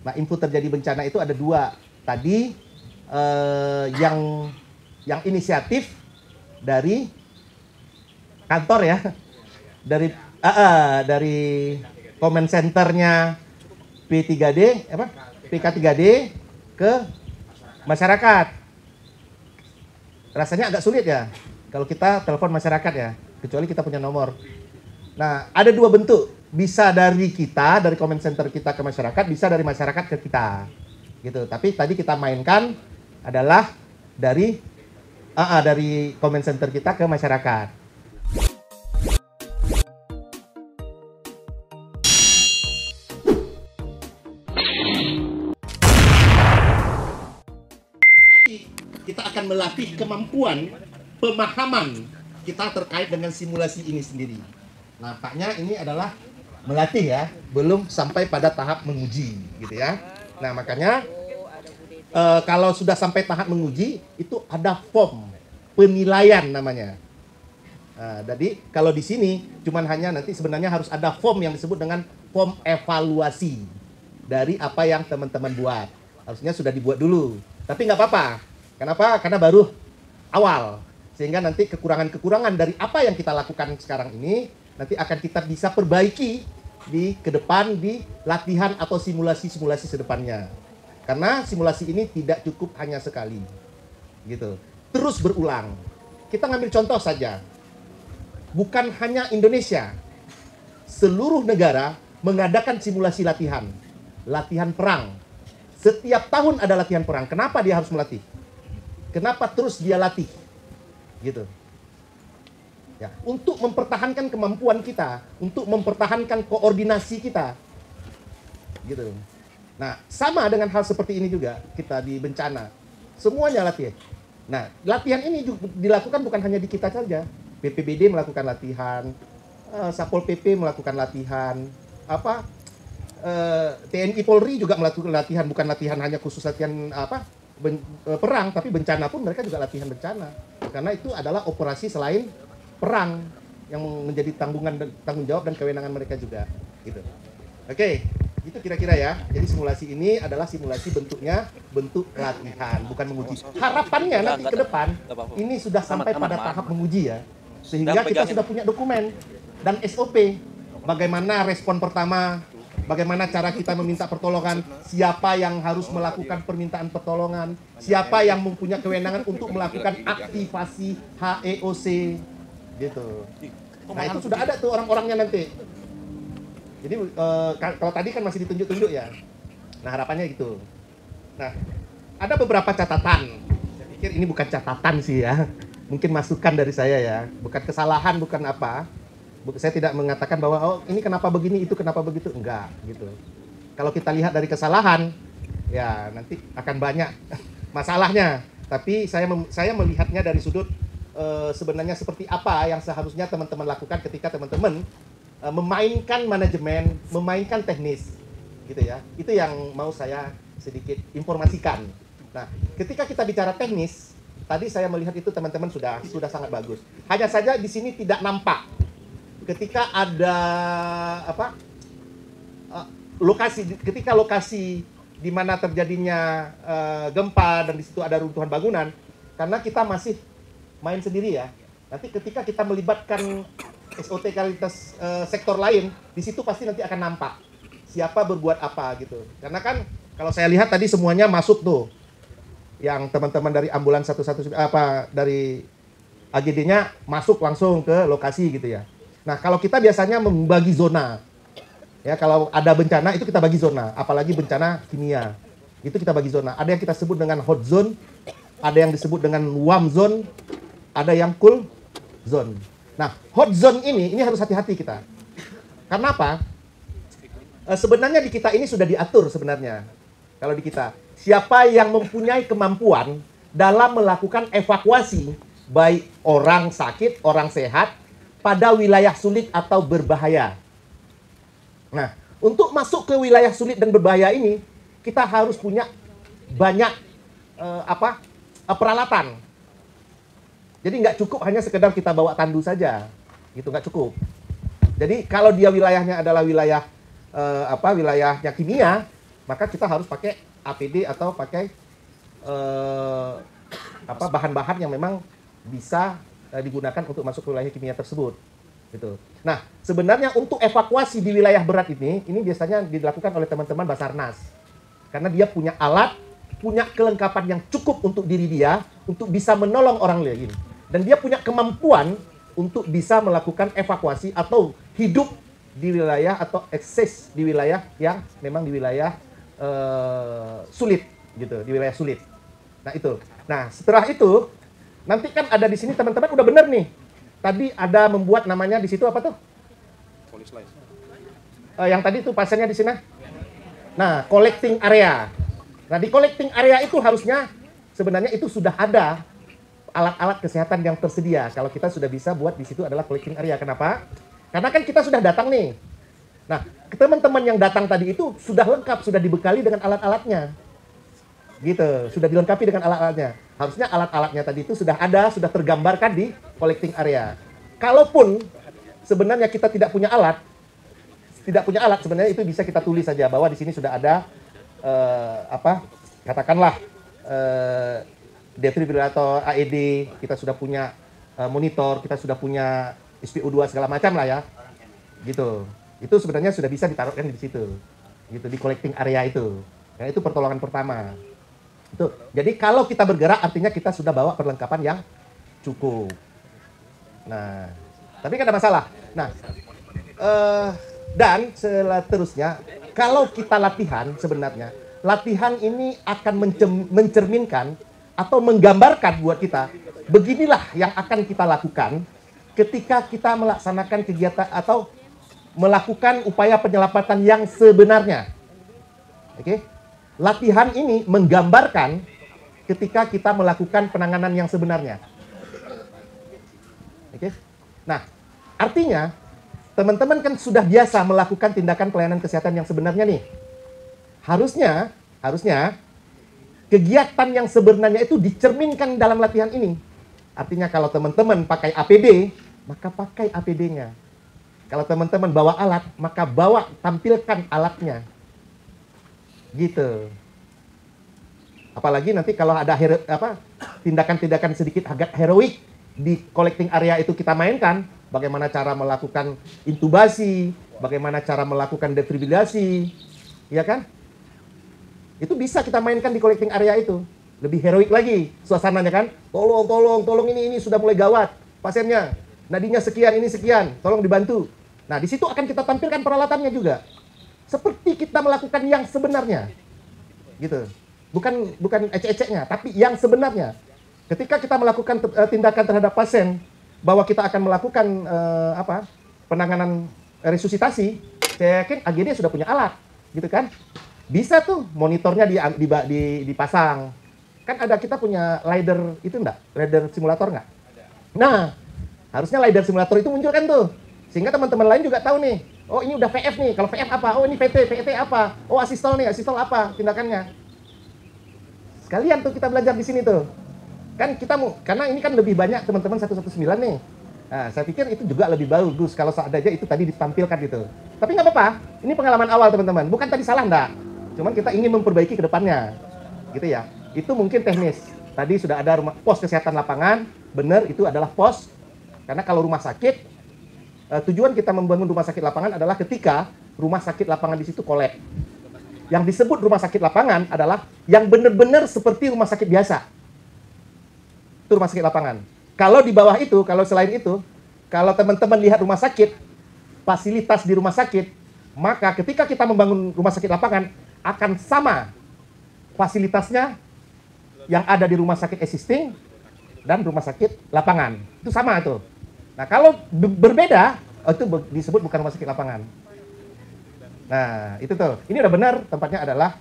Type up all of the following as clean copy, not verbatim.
Nah, info terjadi bencana itu ada dua. Tadi yang inisiatif dari kantor ya, dari comment centernya P3D apa PK3D ke masyarakat. Rasanya agak sulit ya kalau kita telepon masyarakat ya, kecuali kita punya nomor. Nah, ada dua bentuk. Bisa dari kita, dari comment center kita ke masyarakat, bisa dari masyarakat ke kita. Gitu. Tapi tadi kita mainkan adalah dari comment center kita ke masyarakat. Kita akan melatih kemampuan pemahaman kita terkait dengan simulasi ini sendiri. Nampaknya ini adalah melatih ya, belum sampai pada tahap menguji gitu ya. Nah, makanya kalau sudah sampai tahap menguji itu ada form penilaian namanya. Nah, jadi kalau di sini cuman hanya nanti sebenarnya harus ada form yang disebut dengan form evaluasi dari apa yang teman-teman buat. Harusnya sudah dibuat dulu. Tapi nggak apa-apa. Kenapa? Karena baru awal. Sehingga nanti kekurangan-kekurangan dari apa yang kita lakukan sekarang ini nanti akan kita bisa perbaiki di ke depan di latihan atau simulasi-simulasi sedepannya. Karena simulasi ini tidak cukup hanya sekali. Gitu. Terus berulang. Kita ngambil contoh saja. Bukan hanya Indonesia. Seluruh negara mengadakan simulasi latihan. Latihan perang. Setiap tahun ada latihan perang. Kenapa dia harus melatih? Kenapa terus dia latih? Gitu. Ya, untuk mempertahankan kemampuan kita, untuk mempertahankan koordinasi kita. Gitu. Nah, sama dengan hal seperti ini juga kita di bencana. Semuanya latihan. Nah, latihan ini juga dilakukan bukan hanya di kita saja. BPBD melakukan latihan, Satpol PP melakukan latihan, TNI Polri juga melakukan latihan, bukan latihan hanya khusus latihan perang, tapi bencana pun mereka juga latihan bencana. Karena itu adalah operasi selain perang yang menjadi tanggung jawab dan kewenangan mereka juga. Gitu. Oke, itu kira-kira ya. Jadi simulasi ini adalah simulasi bentuknya bentuk latihan, bukan menguji. Harapannya nanti ke depan ini sudah sampai pada tahap menguji ya. Sehingga kita sudah punya dokumen dan SOP. Bagaimana respon pertama, bagaimana cara kita meminta pertolongan, siapa yang harus melakukan permintaan pertolongan, siapa yang mempunyai kewenangan untuk melakukan aktivasi HEOC, gitu. Nah, itu sudah ada tuh orang-orangnya nanti. Jadi kalau tadi kan masih ditunjuk-tunjuk ya. Nah, harapannya gitu. Nah, ada beberapa catatan. Saya pikir ini bukan catatan sih ya. Mungkin masukan dari saya ya. Bukan kesalahan, bukan apa. Saya tidak mengatakan bahwa oh ini kenapa begini, itu kenapa begitu. Enggak, gitu. Kalau kita lihat dari kesalahan, ya nanti akan banyak masalahnya. Tapi saya melihatnya dari sudut sebenarnya seperti apa yang seharusnya teman-teman lakukan ketika teman-teman memainkan manajemen, memainkan teknis, gitu ya. Itu yang mau saya sedikit informasikan. Nah, ketika kita bicara teknis, tadi saya melihat itu teman-teman sudah sangat bagus. Hanya saja di sini tidak nampak. Ketika ada ketika lokasi di mana terjadinya gempa dan di situ ada runtuhan bangunan, karena kita masih main sendiri ya. Nanti ketika kita melibatkan SOT kualitas sektor lain, di situ pasti nanti akan nampak siapa berbuat apa gitu. Karena kan kalau saya lihat tadi semuanya masuk tuh. Yang teman-teman dari ambulans dari AGD-nya masuk langsung ke lokasi gitu ya. Nah, kalau kita biasanya membagi zona. Ya, kalau ada bencana itu kita bagi zona, apalagi bencana kimia. Itu kita bagi zona. Ada yang kita sebut dengan hot zone, ada yang disebut dengan warm zone, ada yang cool zone. Nah, hot zone ini harus hati-hati kita. Karena apa? Sebenarnya di kita ini sudah diatur sebenarnya. Kalau di kita, siapa yang mempunyai kemampuan dalam melakukan evakuasi baik orang sakit, orang sehat pada wilayah sulit atau berbahaya. Nah, untuk masuk ke wilayah sulit dan berbahaya ini, kita harus punya banyak peralatan. Jadi nggak cukup hanya sekedar kita bawa tandu saja, gitu nggak cukup. Jadi kalau dia wilayahnya adalah wilayahnya kimia, maka kita harus pakai APD atau pakai bahan-bahan yang memang bisa digunakan untuk masuk ke wilayah kimia tersebut. Gitu. Nah, sebenarnya untuk evakuasi di wilayah berat ini biasanya dilakukan oleh teman-teman Basarnas. Karena dia punya alat, punya kelengkapan yang cukup untuk diri dia, untuk bisa menolong orang lain. Dan dia punya kemampuan untuk bisa melakukan evakuasi atau hidup di wilayah atau eksis di wilayah yang memang di wilayah sulit, gitu, di wilayah sulit. Nah itu. Nah setelah itu, nanti kan ada di sini teman-teman udah bener nih. Tadi ada membuat namanya di situ apa tuh? Polis line. Yang tadi tuh pasiennya di sini. Nah, collecting area. Nah, di collecting area itu harusnya sebenarnya itu sudah ada alat-alat kesehatan yang tersedia. Kalau kita sudah bisa buat di situ adalah collecting area. Kenapa? Karena kan kita sudah datang nih. Nah, teman-teman yang datang tadi itu sudah lengkap, sudah dibekali dengan alat-alatnya. Gitu, sudah dilengkapi dengan alat-alatnya. Harusnya alat-alatnya tadi itu sudah ada, sudah tergambarkan di collecting area. Kalaupun sebenarnya kita tidak punya alat sebenarnya itu bisa kita tulis saja bahwa di sini sudah ada katakanlah defibrilator, AED, kita sudah punya monitor, kita sudah punya SpO2 segala macam lah ya. Gitu. Itu sebenarnya sudah bisa ditaruhkan di situ. Gitu, di collecting area itu. Ya, itu pertolongan pertama. Itu. Jadi kalau kita bergerak artinya kita sudah bawa perlengkapan yang cukup. Nah, tapi kan ada masalah. Nah, dan seterusnya, kalau kita latihan sebenarnya, latihan ini akan mencerminkan atau menggambarkan buat kita, beginilah yang akan kita lakukan ketika kita melaksanakan kegiatan atau melakukan upaya penyelamatan yang sebenarnya. Oke? Latihan ini menggambarkan ketika kita melakukan penanganan yang sebenarnya. Oke? Nah, artinya teman-teman kan sudah biasa melakukan tindakan pelayanan kesehatan yang sebenarnya nih. Harusnya kegiatan yang sebenarnya itu dicerminkan dalam latihan ini. Artinya kalau teman-teman pakai APD, maka pakai APD-nya. Kalau teman-teman bawa alat, maka tampilkan alatnya. Gitu. Apalagi nanti kalau ada tindakan-tindakan sedikit agak heroik di collecting area itu kita mainkan, bagaimana cara melakukan intubasi, bagaimana cara melakukan defibrilasi, ya kan? Itu bisa kita mainkan di collecting area itu. Lebih heroik lagi suasananya kan? Tolong ini sudah mulai gawat pasiennya. Nadinya sekian, ini sekian, tolong dibantu. Nah, di situ akan kita tampilkan peralatannya juga. Seperti kita melakukan yang sebenarnya. Gitu. Bukan ecek-eceknya, tapi yang sebenarnya. Ketika kita melakukan tindakan terhadap pasien, bahwa kita akan melakukan penanganan resusitasi, saya yakin AGD sudah punya alat, gitu kan? Bisa tuh monitornya dipasang. Kan kita punya LiDAR itu enggak? LiDAR simulator enggak? Nah, harusnya LiDAR simulator itu muncul kan tuh. Sehingga teman-teman lain juga tahu nih. Oh, ini udah VF nih. Kalau VF apa? Oh, ini VT apa? Oh, asistol nih. Asistol apa tindakannya? Sekalian tuh kita belajar di sini tuh. Kan karena ini kan lebih banyak teman-teman 119 nih. Nah, saya pikir itu juga lebih bagus kalau seadanya itu tadi ditampilkan gitu. Tapi nggak apa-apa, ini pengalaman awal teman-teman. Bukan tadi salah enggak. Cuman kita ingin memperbaiki ke depannya. Gitu ya. Itu mungkin teknis. Tadi sudah ada pos kesehatan lapangan, benar itu adalah pos. Karena kalau rumah sakit, tujuan kita membangun rumah sakit lapangan adalah ketika rumah sakit lapangan di situ kolap. Yang disebut rumah sakit lapangan adalah yang benar-benar seperti rumah sakit biasa. Itu rumah sakit lapangan. Kalau di bawah itu, kalau selain itu, kalau teman-teman lihat rumah sakit, fasilitas di rumah sakit, maka ketika kita membangun rumah sakit lapangan, akan sama fasilitasnya yang ada di rumah sakit existing dan rumah sakit lapangan. Itu sama itu. Nah, kalau berbeda, itu disebut bukan rumah sakit lapangan. Nah, itu tuh. Ini udah benar, tempatnya adalah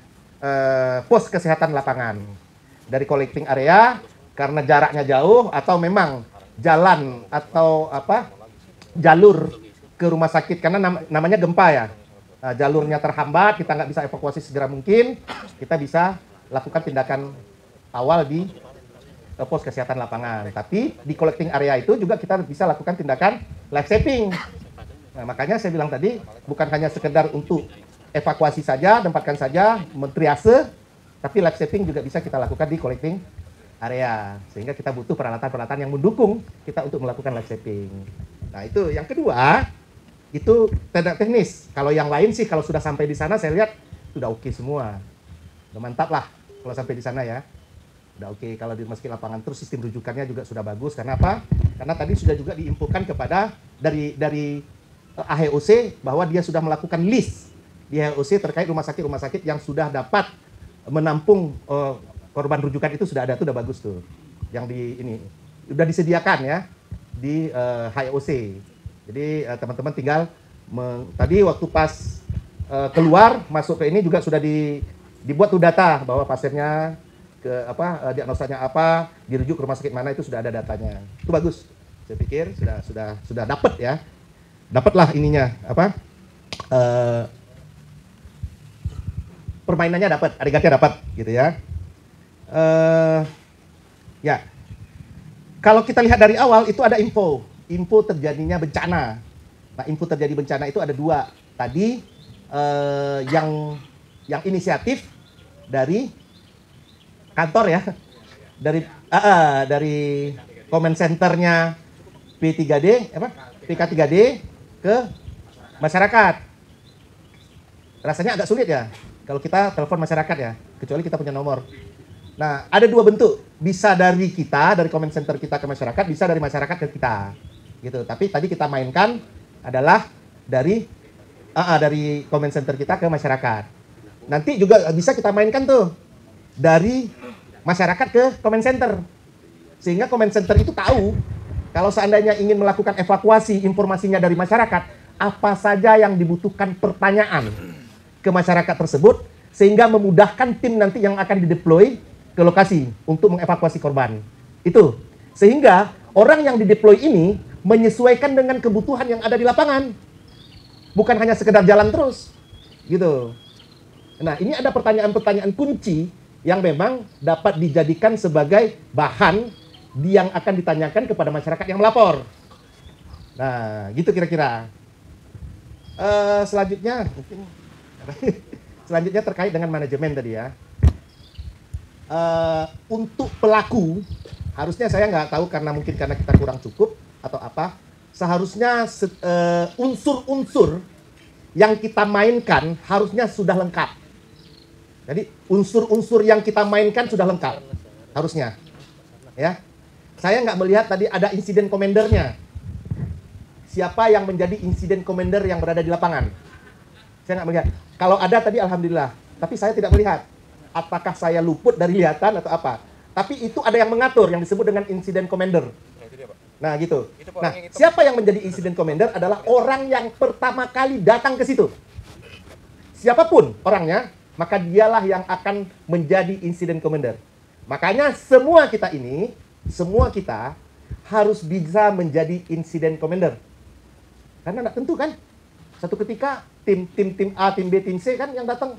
pos kesehatan lapangan. Dari collecting area, karena jaraknya jauh, atau memang jalan atau jalur ke rumah sakit, karena namanya gempa ya. Nah, jalurnya terhambat, kita nggak bisa evakuasi segera mungkin, kita bisa lakukan tindakan awal di pos kesehatan lapangan. Tapi di collecting area itu juga kita bisa lakukan tindakan life saving. Nah, makanya saya bilang tadi bukan hanya sekedar untuk evakuasi saja, tempatkan saja, mentriase, tapi live saving juga bisa kita lakukan di collecting area. Sehingga kita butuh peralatan-peralatan yang mendukung kita untuk melakukan live saving. Nah itu yang kedua, itu teknis. Kalau yang lain sih kalau sudah sampai di sana saya lihat sudah oke semua. Udah mantap lah kalau sampai di sana ya. Udah oke. Kalau dimasuki lapangan terus sistem rujukannya juga sudah bagus. Karena apa? Karena tadi sudah juga diinfokan kepada dari AHOC bahwa dia sudah melakukan list di AHOC terkait rumah sakit yang sudah dapat menampung korban rujukan itu sudah ada, itu udah bagus tuh. Yang di ini udah disediakan ya di HOC. Jadi teman-teman tinggal tadi waktu pas keluar masuk ke ini juga sudah dibuat tuh data bahwa pasiennya ke apa diagnosanya apa, dirujuk ke rumah sakit mana, itu sudah ada datanya. Itu bagus. Saya pikir sudah dapat ya. Dapatlah ininya apa? Permainannya dapat, arigatnya dapat gitu ya. Ya. Kalau kita lihat dari awal itu ada info terjadinya bencana. Nah, info terjadi bencana itu ada dua. Tadi yang inisiatif dari kantor ya, dari comment centernya P3D PK3D ke masyarakat. Rasanya agak sulit ya kalau kita telepon masyarakat ya, kecuali kita punya nomor. Nah, ada dua bentuk. Bisa dari kita, dari comment center kita ke masyarakat, bisa dari masyarakat ke kita. Gitu. Tapi tadi kita mainkan adalah dari comment center kita ke masyarakat. Nanti juga bisa kita mainkan tuh dari masyarakat ke comment center. Sehingga comment center itu tahu kalau seandainya ingin melakukan evakuasi informasinya dari masyarakat, apa saja yang dibutuhkan pertanyaan ke masyarakat tersebut, sehingga memudahkan tim nanti yang akan dideploy ke lokasi untuk mengevakuasi korban. Itu. Sehingga orang yang dideploy ini menyesuaikan dengan kebutuhan yang ada di lapangan. Bukan hanya sekedar jalan terus. Gitu. Nah, ini ada pertanyaan-pertanyaan kunci yang memang dapat dijadikan sebagai bahan yang akan ditanyakan kepada masyarakat yang melapor. Nah, gitu kira-kira. Selanjutnya, mungkin selanjutnya terkait dengan manajemen tadi ya. Untuk pelaku, harusnya saya nggak tahu karena kita kurang cukup atau apa. Seharusnya unsur-unsur yang kita mainkan harusnya sudah lengkap. Jadi unsur-unsur yang kita mainkan sudah lengkap, harusnya. Ya, saya nggak melihat tadi ada insiden komandernya. Siapa yang menjadi insiden komander yang berada di lapangan? Saya nggak melihat. Kalau ada tadi alhamdulillah, tapi saya tidak melihat. Apakah saya luput dari lihatan atau apa? Tapi itu ada yang mengatur yang disebut dengan insiden komander. Nah gitu. Nah, siapa yang menjadi insiden komander adalah orang yang pertama kali datang ke situ. Siapapun orangnya, maka dialah yang akan menjadi insiden komander. Makanya semua kita harus bisa menjadi insiden komander. Karena nggak tentu kan, satu ketika tim A, tim B, tim C kan yang datang,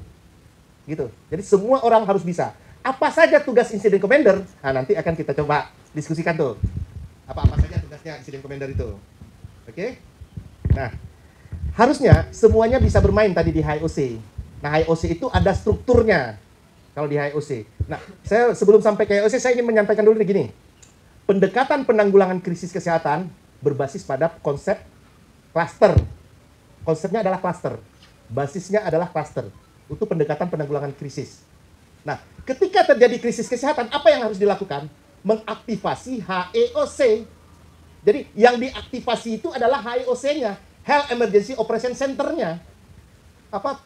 gitu. Jadi semua orang harus bisa. Apa saja tugas insiden komander? Nah, nanti akan kita coba diskusikan tuh. Apa saja tugasnya insiden komander itu? Oke? Nah, harusnya semuanya bisa bermain tadi di HOC. Nah, HOC itu ada strukturnya kalau di HOC. Nah, saya sebelum sampai ke HOC, saya ingin menyampaikan dulu begini. Pendekatan penanggulangan krisis kesehatan berbasis pada konsep cluster. Konsepnya adalah cluster. Basisnya adalah cluster. Untuk pendekatan penanggulangan krisis. Nah, ketika terjadi krisis kesehatan, apa yang harus dilakukan? Mengaktifasi HEOC. Jadi, yang diaktifasi itu adalah HEOC-nya. Health Emergency Operation Center-nya.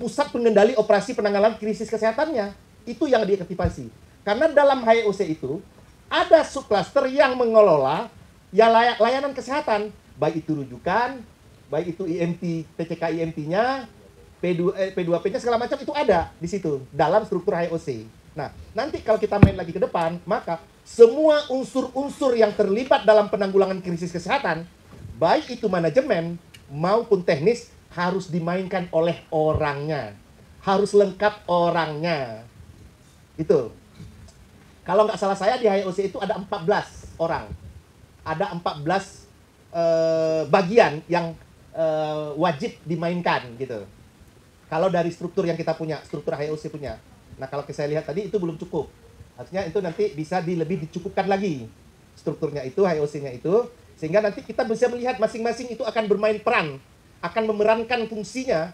Pusat pengendali operasi penanggulangan krisis kesehatannya. Itu yang diaktifasi. Karena dalam HEOC itu, ada subcluster yang mengelola ya layanan kesehatan. Baik itu rujukan, baik itu IMT, PCK IMT-nya, P2P-nya segala macam itu ada di situ dalam struktur HOC. Nah, nanti kalau kita main lagi ke depan, maka semua unsur-unsur yang terlibat dalam penanggulangan krisis kesehatan, baik itu manajemen maupun teknis, harus dimainkan oleh orangnya. Harus lengkap orangnya. Itu. Kalau nggak salah saya di HOC itu ada 14 orang. Ada 14 bagian yang wajib dimainkan gitu. Kalau dari struktur yang kita punya, struktur HOC punya. Nah, kalau saya lihat tadi itu belum cukup. Artinya itu nanti bisa lebih dicukupkan lagi strukturnya itu, HOC-nya itu, sehingga nanti kita bisa melihat masing-masing itu akan bermain peran, akan memerankan fungsinya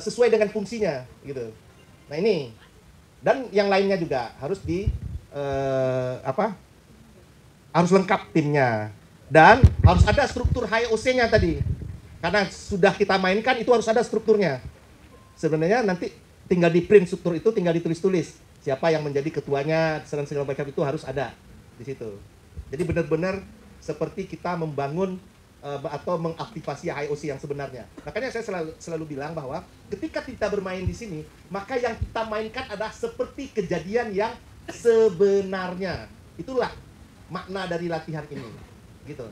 sesuai dengan fungsinya, gitu. Nah ini, dan yang lainnya juga harus harus lengkap timnya, dan harus ada struktur HOC-nya tadi, karena sudah kita mainkan itu harus ada strukturnya. Sebenarnya nanti tinggal di print struktur itu, tinggal ditulis-tulis siapa yang menjadi ketuanya, segala macam itu harus ada di situ. Jadi benar-benar seperti kita membangun atau mengaktifasi HOC yang sebenarnya. Makanya saya selalu bilang bahwa ketika kita bermain di sini, maka yang kita mainkan adalah seperti kejadian yang sebenarnya. Itulah makna dari latihan ini, gitu.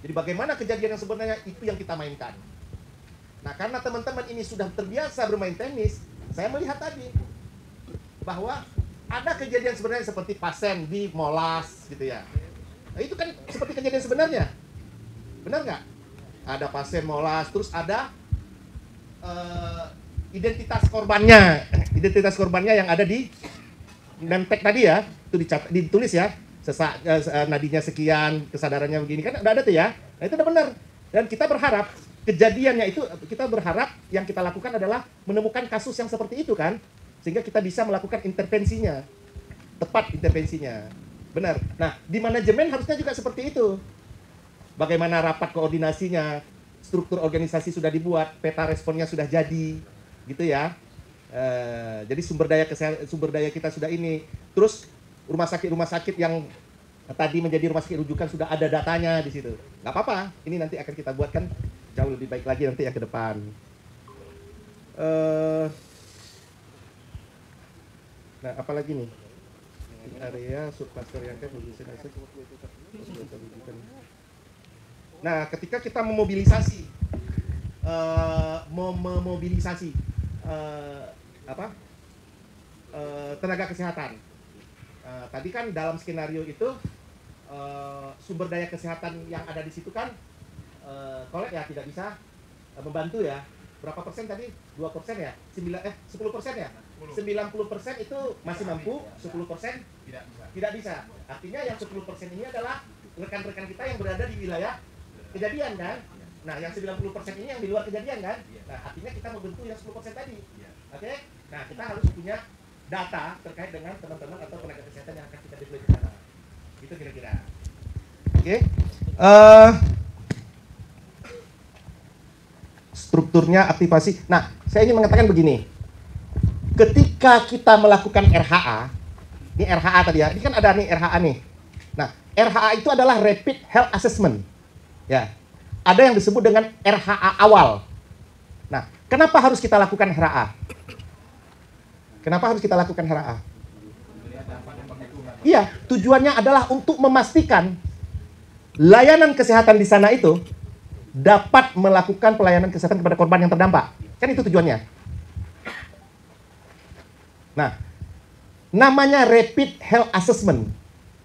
Jadi bagaimana kejadian yang sebenarnya itu yang kita mainkan. Nah, karena teman-teman ini sudah terbiasa bermain tenis, saya melihat tadi bahwa ada kejadian sebenarnya seperti pasien di molas, gitu ya. Nah, itu kan seperti kejadian sebenarnya. Benar nggak? Ada pasien molas, terus ada identitas korbannya. Identitas korbannya yang ada di nemtek tadi ya, itu ditulis ya. Sesak, nadinya sekian, kesadarannya begini, kan udah ada tuh ya. Nah, itu udah benar. Dan kita berharap kejadiannya itu, kita berharap yang kita lakukan adalah menemukan kasus yang seperti itu kan, sehingga kita bisa melakukan intervensinya, tepat intervensinya. Benar. Nah, di manajemen harusnya juga seperti itu. Bagaimana rapat koordinasinya, struktur organisasi sudah dibuat, peta responnya sudah jadi, gitu ya. Jadi sumber daya kita sudah ini. Terus rumah sakit yang tadi menjadi rumah sakit rujukan sudah ada datanya di situ. Nggak apa-apa, ini nanti akan kita buatkan jauh lebih baik lagi nanti yang ke depan. Nah, apalagi nih? Area subcluster yang kan Nah, ketika kita memobilisasi tenaga kesehatan. Tadi kan dalam skenario itu sumber daya kesehatan yang ada di situ kan kolek ya tidak bisa membantu ya. Berapa persen tadi? 2% ya? 10% ya? 90% itu masih mampu, 10% tidak bisa. Artinya yang 10% ini adalah rekan-rekan kita yang berada di wilayah kejadian kan? Nah, yang 90% ini yang di luar kejadian kan? Nah, artinya kita membentuk yang 10% tadi. Oke? Nah, kita harus punya data terkait dengan teman-teman atau tenaga kesehatan yang akan kita deploy di sana. Gitu kira-kira. Oke? Strukturnya aktivasi. Nah, saya ingin mengatakan begini. Ketika kita melakukan RHA, ini RHA tadi ya, ini kan ada nih RHA nih. Nah, RHA itu adalah Rapid Health Assessment. Ya, ada yang disebut dengan RHA awal. Nah, kenapa harus kita lakukan RHA? Kenapa harus kita lakukan RHA? Iya, tujuannya adalah untuk memastikan layanan kesehatan di sana itu dapat melakukan pelayanan kesehatan kepada korban yang terdampak. Kan itu tujuannya. Nah, namanya Rapid Health Assessment.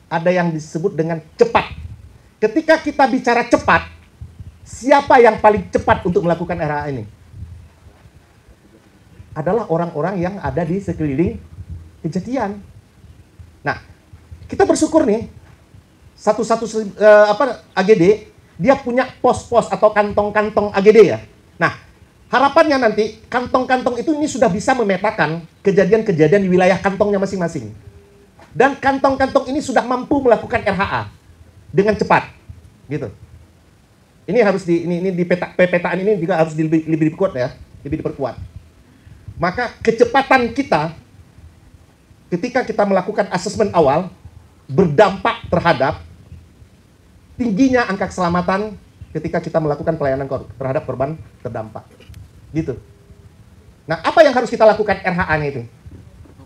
Ada yang disebut dengan cepat. Ketika kita bicara cepat, siapa yang paling cepat untuk melakukan RHA ini? Adalah orang-orang yang ada di sekeliling kejadian. Nah, kita bersyukur nih, AGD, dia punya pos-pos atau kantong-kantong AGD ya. Nah, harapannya nanti kantong-kantong itu ini sudah bisa memetakan kejadian-kejadian di wilayah kantongnya masing-masing. Dan kantong-kantong ini sudah mampu melakukan RHA dengan cepat, gitu. Ini harus pemetaan ini juga harus lebih diperkuat ya, lebih diperkuat. Maka kecepatan kita ketika kita melakukan asesmen awal berdampak terhadap tingginya angka keselamatan ketika kita melakukan pelayanan terhadap korban terdampak. Gitu. Nah, apa yang harus kita lakukan RHA-nya itu?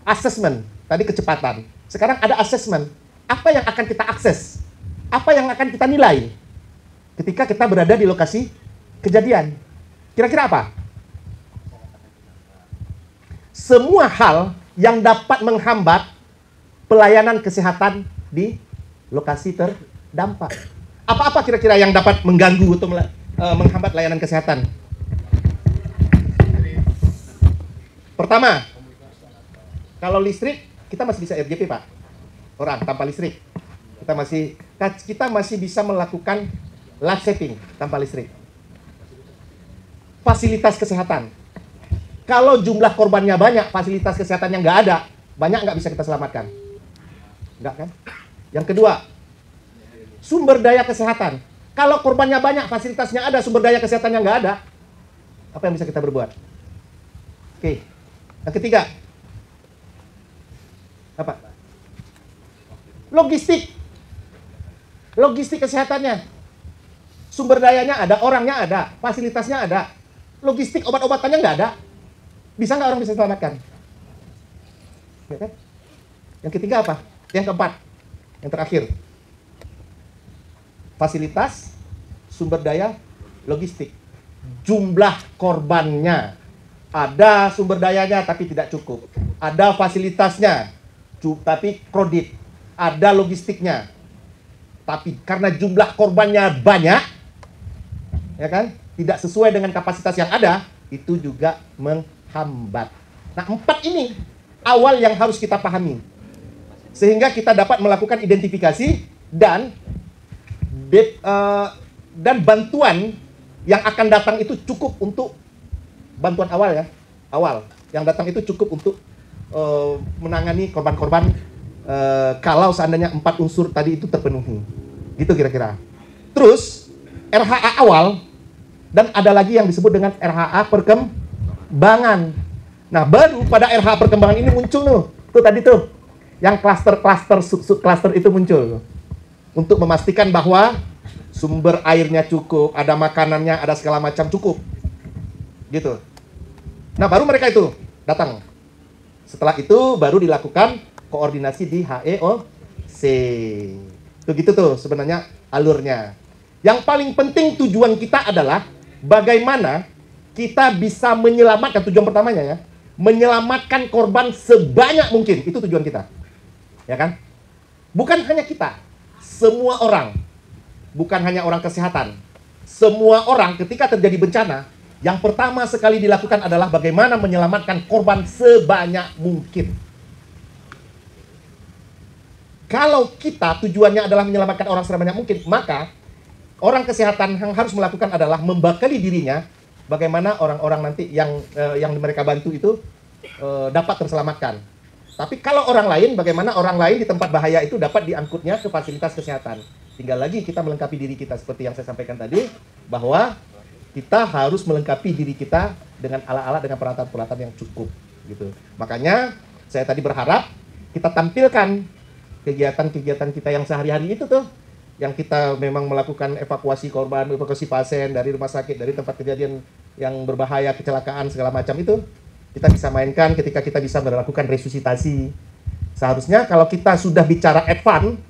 Assessment, tadi kecepatan. Sekarang ada assessment. Apa yang akan kita akses? Apa yang akan kita nilai ketika kita berada di lokasi kejadian? Kira-kira apa? Semua hal yang dapat menghambat pelayanan kesehatan di lokasi terdampak. Apa-apa kira-kira yang dapat mengganggu atau menghambat layanan kesehatan? Pertama, kalau listrik kita masih bisa RGP, Pak. Orang tanpa listrik kita masih bisa melakukan life saving tanpa listrik. Fasilitas kesehatan. Kalau jumlah korbannya banyak, fasilitas kesehatannya nggak ada, banyak nggak bisa kita selamatkan. Nggak kan? Yang kedua, sumber daya kesehatan. Kalau korbannya banyak, fasilitasnya ada, sumber daya kesehatannya nggak ada, apa yang bisa kita berbuat? Oke. Yang ketiga, apa? Logistik. Logistik kesehatannya. Sumber dayanya ada, orangnya ada, fasilitasnya ada. Logistik obat-obatannya nggak ada. Bisa nggak orang bisa selamatkan? Ya kan? Yang ketiga apa? Yang keempat, yang terakhir. Fasilitas, sumber daya, logistik. Jumlah korbannya. Ada sumber dayanya tapi tidak cukup. Ada fasilitasnya tapi kredit. Ada logistiknya. Tapi karena jumlah korbannya banyak, ya kan? Tidak sesuai dengan kapasitas yang ada, itu juga menghambat. Nah, 4 ini awal yang harus kita pahami. Sehingga kita dapat melakukan identifikasi dan bantuan yang akan datang itu cukup untuk bantuan awal ya. Awal yang datang itu cukup untuk menangani korban-korban kalau seandainya 4 unsur tadi itu terpenuhi. Gitu kira-kira. Terus RHA awal dan ada lagi yang disebut dengan RHA perkembangan. Nah, baru pada RHA perkembangan ini muncul tuh tadi tuh yang klaster-klaster, sub-klaster itu muncul untuk memastikan bahwa sumber airnya cukup, ada makanannya, ada segala macam cukup, gitu. Nah, baru mereka itu datang. Setelah itu baru dilakukan koordinasi di HEOC. Tuh gitu tuh sebenarnya alurnya. Yang paling penting tujuan kita adalah bagaimana kita bisa menyelamatkan, tujuan pertamanya ya, menyelamatkan korban sebanyak mungkin. Itu tujuan kita. Ya kan? Bukan hanya kita, semua orang. Bukan hanya orang kesehatan. Semua orang ketika terjadi bencana, yang pertama sekali dilakukan adalah bagaimana menyelamatkan korban sebanyak mungkin. Kalau kita tujuannya adalah menyelamatkan orang sebanyak mungkin, maka orang kesehatan yang harus melakukan adalah membekali dirinya bagaimana orang-orang nanti yang mereka bantu itu dapat terselamatkan. Tapi kalau orang lain, bagaimana orang lain di tempat bahaya itu dapat diangkutnya ke fasilitas kesehatan. Tinggal lagi kita melengkapi diri kita seperti yang saya sampaikan tadi, bahwa kita harus melengkapi diri kita dengan alat-alat, dengan peralatan-peralatan yang cukup, gitu. Makanya saya tadi berharap kita tampilkan kegiatan-kegiatan kita yang sehari-hari itu tuh, yang kita memang melakukan evakuasi korban, evakuasi pasien dari rumah sakit, dari tempat kejadian yang berbahaya, kecelakaan segala macam itu, kita bisa mainkan ketika kita bisa melakukan resusitasi. Seharusnya kalau kita sudah bicara advance,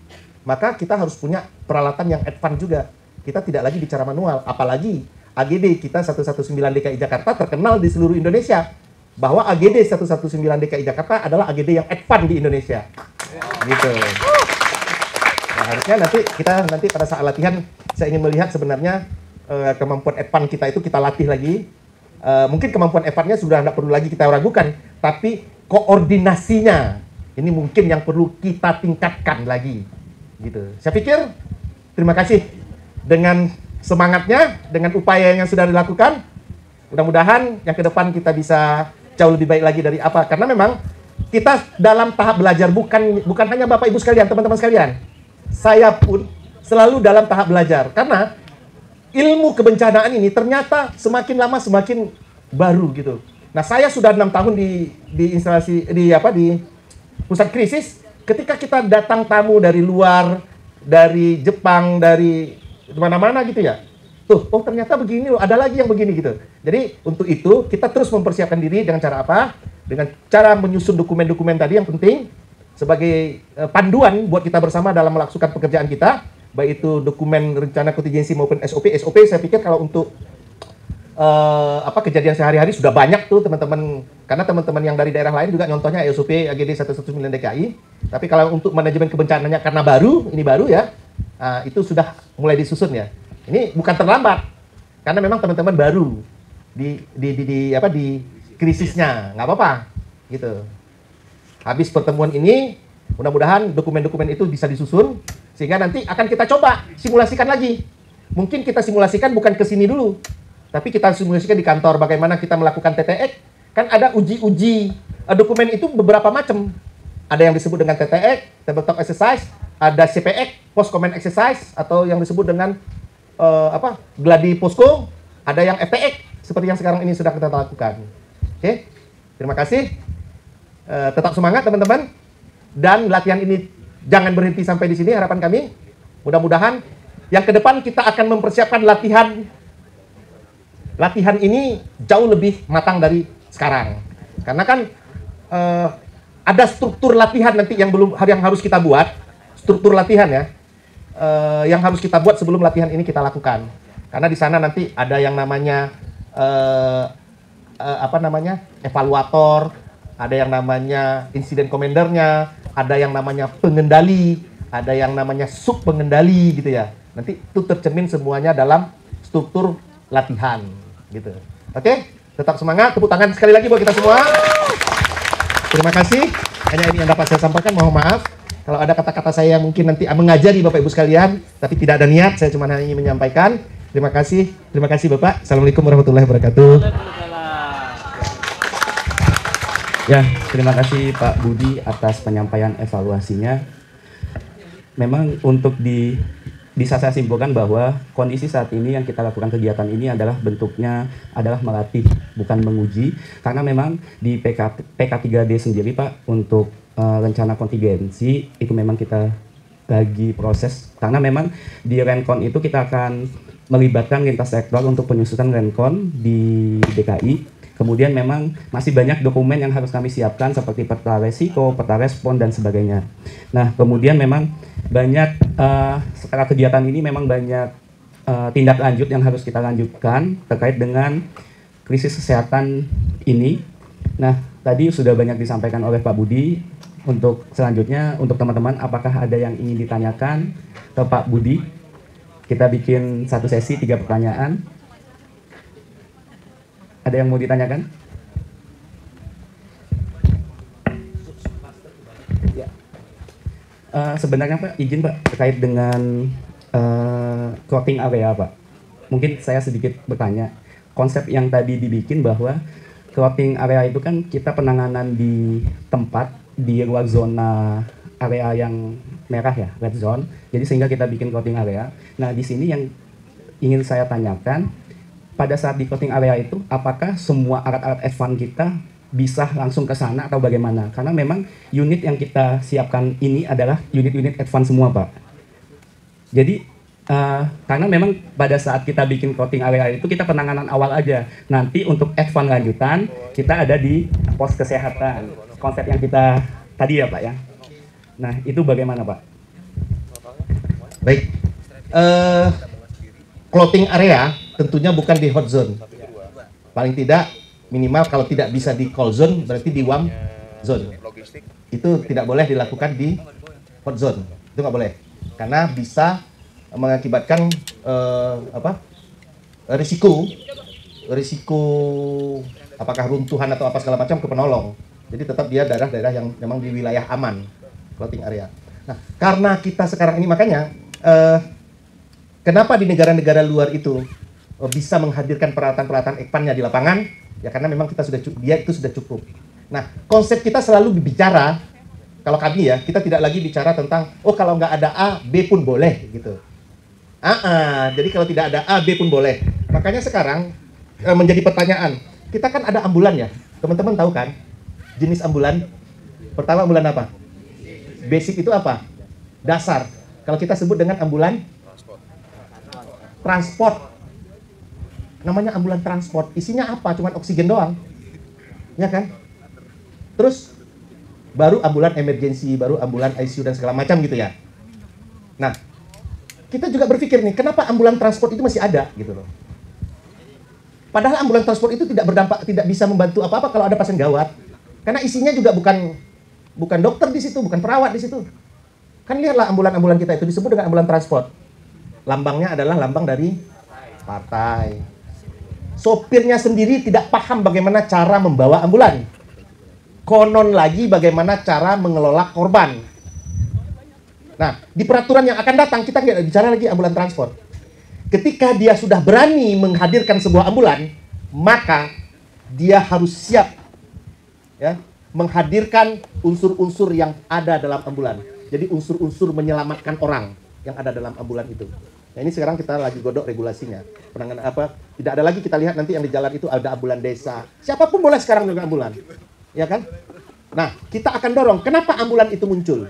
maka kita harus punya peralatan yang advance juga. Kita tidak lagi bicara manual, apalagi AGD kita 119 DKI Jakarta terkenal di seluruh Indonesia bahwa AGD 119 DKI Jakarta adalah AGD yang advance di Indonesia. Gitu. Nah, harusnya nanti pada saat latihan saya ingin melihat sebenarnya kemampuan advance kita itu kita latih lagi. Mungkin kemampuan advance-nya sudah tidak perlu lagi kita ragukan, tapi koordinasinya ini mungkin yang perlu kita tingkatkan lagi. Gitu. Saya pikir terima kasih dengan semangatnya, dengan upaya yang sudah dilakukan. Mudah-mudahan yang ke depan kita bisa jauh lebih baik lagi dari apa. Karena memang kita dalam tahap belajar, bukan hanya Bapak Ibu sekalian, teman-teman sekalian. Saya pun selalu dalam tahap belajar. Karena ilmu kebencanaan ini ternyata semakin lama semakin baru gitu. Nah, saya sudah 6 tahun di instalasi di pusat krisis. Ketika kita datang tamu dari luar, dari Jepang, dari mana-mana gitu ya. Tuh, oh ternyata begini loh, ada lagi yang begini gitu. Jadi untuk itu kita terus mempersiapkan diri dengan cara apa? Dengan cara menyusun dokumen-dokumen tadi yang penting sebagai panduan buat kita bersama dalam melakukan pekerjaan kita, baik itu dokumen rencana kontingensi maupun SOP. SOP saya pikir kalau untuk kejadian sehari-hari sudah banyak tuh teman-teman, karena teman-teman yang dari daerah lain juga nyontohnya SOP AGD 119 DKI. Tapi kalau untuk manajemen kebencananya karena ini baru ya, itu sudah mulai disusun ya. Ini bukan terlambat, karena memang teman-teman baru krisisnya, nggak apa-apa, gitu. Habis pertemuan ini, mudah-mudahan dokumen-dokumen itu bisa disusun, sehingga nanti akan kita coba simulasikan lagi. Mungkin kita simulasikan bukan ke sini dulu, tapi kita simulasikan di kantor, bagaimana kita melakukan TTX. Kan ada uji-uji dokumen itu beberapa macam. Ada yang disebut dengan TTX, tabletop exercise, ada CPX, post command exercise, atau yang disebut dengan gladi posko, ada yang FTX, seperti yang sekarang ini sudah kita lakukan. Oke, terima kasih. Tetap semangat teman-teman, dan latihan ini jangan berhenti sampai di sini. Harapan kami, mudah-mudahan yang ke depan kita akan mempersiapkan latihan ini jauh lebih matang dari sekarang. Karena kan ada struktur latihan nanti yang harus kita buat, struktur latihan ya, yang harus kita buat sebelum latihan ini kita lakukan. Karena di sana nanti ada yang namanya evaluator, ada yang namanya insiden komandernya, ada yang namanya pengendali, ada yang namanya sub pengendali gitu ya. Nanti itu tercermin semuanya dalam struktur latihan gitu. Oke, tetap semangat, tepuk tangan sekali lagi buat kita semua. Terima kasih. Hanya ini yang dapat saya sampaikan, mohon maaf kalau ada kata-kata saya mungkin nanti mengajari Bapak Ibu sekalian, tapi tidak ada niat, saya cuma hanya ingin menyampaikan. Terima kasih Bapak. Assalamualaikum warahmatullahi wabarakatuh. Ya, terima kasih Pak Budi atas penyampaian evaluasinya. Memang untuk bisa saya simpulkan bahwa kondisi saat ini yang kita lakukan kegiatan ini adalah bentuknya adalah melatih, bukan menguji. Karena memang di PK3D sendiri Pak, untuk rencana kontingensi itu memang kita lagi proses. Karena memang di Rencon itu kita akan melibatkan lintas sektor untuk penyusunan Rencon di DKI. Kemudian memang masih banyak dokumen yang harus kami siapkan seperti peta resiko, peta respon, dan sebagainya. Nah, kemudian memang banyak, setelah kegiatan ini memang banyak tindak lanjut yang harus kita lanjutkan terkait dengan krisis kesehatan ini. Nah, tadi sudah banyak disampaikan oleh Pak Budi. Untuk selanjutnya, untuk teman-teman, apakah ada yang ingin ditanyakan ke Pak Budi? Kita bikin satu sesi 3 pertanyaan. Ada yang mau ditanyakan? Ya. Sebenarnya Pak, izin Pak, terkait dengan clothing area Pak. Mungkin saya sedikit bertanya. Konsep yang tadi dibikin bahwa clothing area itu kan kita penanganan di tempat, di luar zona area yang merah ya, red zone. Jadi sehingga kita bikin clothing area. Nah, di sini yang ingin saya tanyakan, pada saat di clothing area itu, apakah semua alat-alat advance kita bisa langsung ke sana atau bagaimana? Karena memang unit yang kita siapkan ini adalah unit-unit advance semua, Pak. Jadi, karena memang pada saat kita bikin clothing area itu, kita penanganan awal aja. Nanti untuk advance lanjutan, kita ada di pos kesehatan. Konsep yang kita tadi ya, Pak ya. Nah, itu bagaimana, Pak? Baik. Clothing area tentunya bukan di hot zone. Paling tidak minimal kalau tidak bisa di cold zone berarti di warm zone. Itu tidak boleh dilakukan di hot zone. Itu nggak boleh. Karena bisa mengakibatkan risiko apakah runtuhan atau apa segala macam ke penolong. Jadi tetap dia daerah-daerah yang memang di wilayah aman, clothing area. Nah, karena kita sekarang ini makanya kenapa di negara-negara luar itu bisa menghadirkan peralatan-peralatan ekpannya di lapangan? Ya karena memang kita sudah cukup. Nah, konsep kita selalu berbicara, kalau kami ya, kita tidak lagi bicara tentang, oh kalau nggak ada A, B pun boleh gitu. Jadi kalau tidak ada A, B pun boleh. Makanya sekarang menjadi pertanyaan, kita kan ada ambulan ya, teman-teman tahu kan? Jenis ambulan, pertama ambulan apa? Basic itu apa? Dasar. Kalau kita sebut dengan ambulan transport, namanya ambulan transport, isinya apa? Cuman oksigen doang, ya kan? Terus baru ambulan emergency, baru ambulan ICU dan segala macam gitu ya. Nah, kita juga berpikir nih, kenapa ambulan transport itu masih ada gitu loh? Padahal ambulan transport itu tidak berdampak, tidak bisa membantu apa-apa kalau ada pasien gawat, karena isinya juga bukan dokter di situ, bukan perawat di situ. Kan lihatlah ambulan-ambulan kita itu disebut dengan ambulan transport. Lambangnya adalah lambang dari partai. Sopirnya sendiri tidak paham bagaimana cara membawa ambulan. Konon lagi bagaimana cara mengelola korban. Nah, di peraturan yang akan datang kita nggak bicara lagi ambulan transport. Ketika dia sudah berani menghadirkan sebuah ambulan, maka dia harus siap ya, menghadirkan unsur-unsur yang ada dalam ambulan. Jadi unsur-unsur menyelamatkan orang yang ada dalam ambulan itu. Nah, ini sekarang kita lagi godok regulasinya. Penanganan apa? Tidak ada lagi kita lihat nanti yang di jalan itu ada ambulan desa. Siapapun boleh sekarang juga ambulan. Ya kan? Nah, kita akan dorong. Kenapa ambulan itu muncul?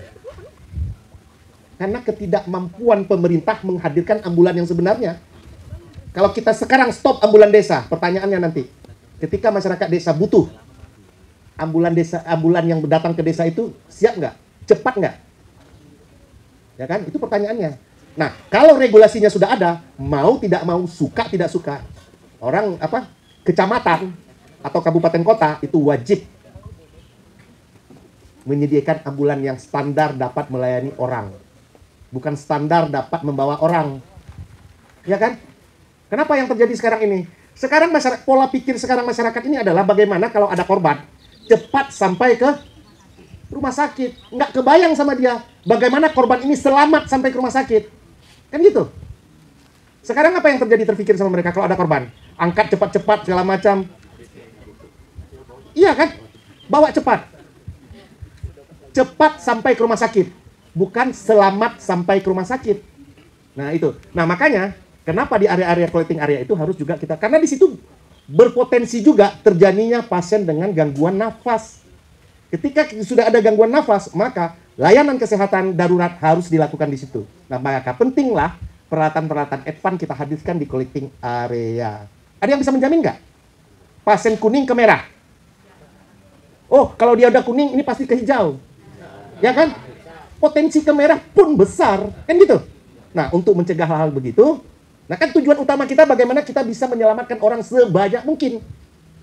Karena ketidakmampuan pemerintah menghadirkan ambulan yang sebenarnya. Kalau kita sekarang stop ambulan desa, pertanyaannya nanti. Ketika masyarakat desa butuh ambulan yang datang ke desa itu siap nggak? Cepat nggak? Ya kan? Itu pertanyaannya. Nah, kalau regulasinya sudah ada, mau tidak mau, suka tidak suka, orang kecamatan atau kabupaten kota itu wajib menyediakan ambulan yang standar dapat melayani orang, bukan standar dapat membawa orang. Ya kan? Kenapa yang terjadi sekarang ini? Sekarang pola pikir sekarang masyarakat ini adalah bagaimana kalau ada korban cepat sampai ke rumah sakit. Nggak kebayang sama dia bagaimana korban ini selamat sampai ke rumah sakit. Kan gitu. Sekarang apa yang terpikir sama mereka kalau ada korban? Angkat cepat-cepat segala macam. Iya kan? Bawa cepat. Cepat sampai ke rumah sakit. Bukan selamat sampai ke rumah sakit. Nah itu. Nah makanya, kenapa di area-area collecting area itu harus juga kita, karena di situ berpotensi juga terjadinya pasien dengan gangguan nafas. Ketika sudah ada gangguan nafas, maka layanan kesehatan darurat harus dilakukan di situ. Nah, maka pentinglah peralatan-peralatan advance kita hadirkan di collecting area. Ada yang bisa menjamin nggak? Pasien kuning ke merah. Oh, kalau dia udah kuning, ini pasti ke hijau. Ya kan? Potensi ke merah pun besar. Kan gitu? Nah, untuk mencegah hal-hal begitu, nah kan tujuan utama kita bagaimana kita bisa menyelamatkan orang sebanyak mungkin.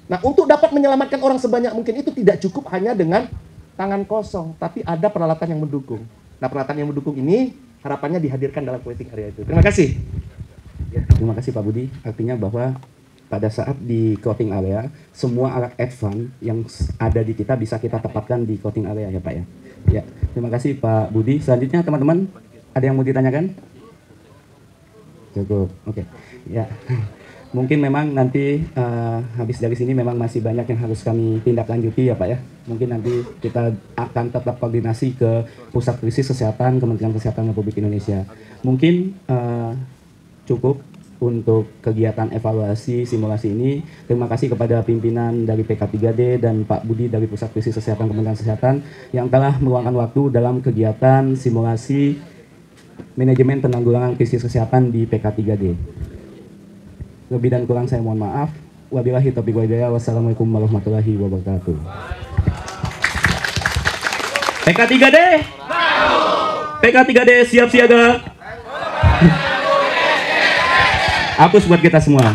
Nah, untuk dapat menyelamatkan orang sebanyak mungkin itu tidak cukup hanya dengan tangan kosong, tapi ada peralatan yang mendukung. Nah, peralatan yang mendukung ini harapannya dihadirkan dalam collecting area itu. Terima kasih. Ya, terima kasih Pak Budi. Artinya bahwa pada saat di collecting area, semua alat advance yang ada di kita bisa kita tempatkan di collecting area ya Pak ya. Ya, terima kasih Pak Budi. Selanjutnya teman-teman, ada yang mau ditanyakan? Cukup, oke. Ya. Mungkin memang nanti habis dari sini memang masih banyak yang harus kami tindak lanjuti ya Pak ya. Mungkin nanti kita akan tetap koordinasi ke Pusat Krisis Kesehatan Kementerian Kesehatan Republik Indonesia. Mungkin cukup untuk kegiatan evaluasi simulasi ini. Terima kasih kepada pimpinan dari PK3D dan Pak Budi dari Pusat Krisis Kesehatan Kementerian Kesehatan yang telah meluangkan waktu dalam kegiatan simulasi manajemen penanggulangan krisis kesehatan di PK3D. Lebih dan kurang saya mohon maaf. Wabillahi taufiq wal hidayah. Wassalamualaikum warahmatullahi wabarakatuh. PK3D. PK3D siap siaga. Hapus buat kita semua.